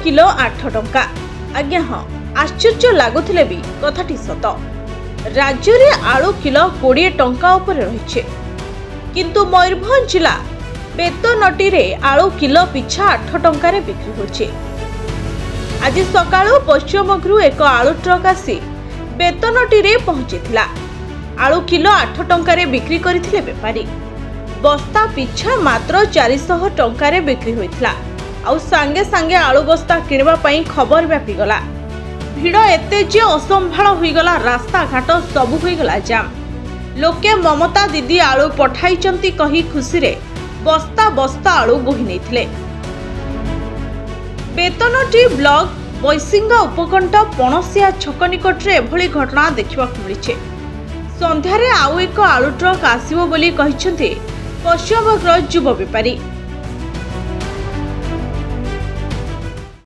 Kilo 8 टंका। आज्ञा हाँ, आश्चर्य लगुले भी कथाटी सत। राज्य में आलू किलो 20 टंका उपरे रही, किंतु मयूरभंज जिला बेतनटी रे आलू किलो पिछा 8 टंकार बिक्री होचे। आज सकाळु पश्चिमबंगरू एक आलू ट्रक आसी बेतनटी रे पहुंचीथिला। आलू किलो 8 टंकार बिक्री करथिले बेपारी। बस्ता पिछा मात्र 400 टंकार बिक्री होइथिला। आउ सांगे सांगे आलू बस्ता किणवा पई खबर व्यापी गला। भिड़ एते जे असंभाळ होईगला, रास्ता घाट सबु होईगला जाम। लोके ममता दीदी आलू पठाइचंती कही खुशी रे बस्ता बस्ता आलू बोही नेथिले। बेतनटी ब्लॉक बैसिंगा उपकंठ पणसिया छक निकटरे एभली घटना देखा मिली। संध्यारे आउ एक आलू ट्रक आसिबो बोली कहिसंती पश्चिमबंगर युवा बेपारी।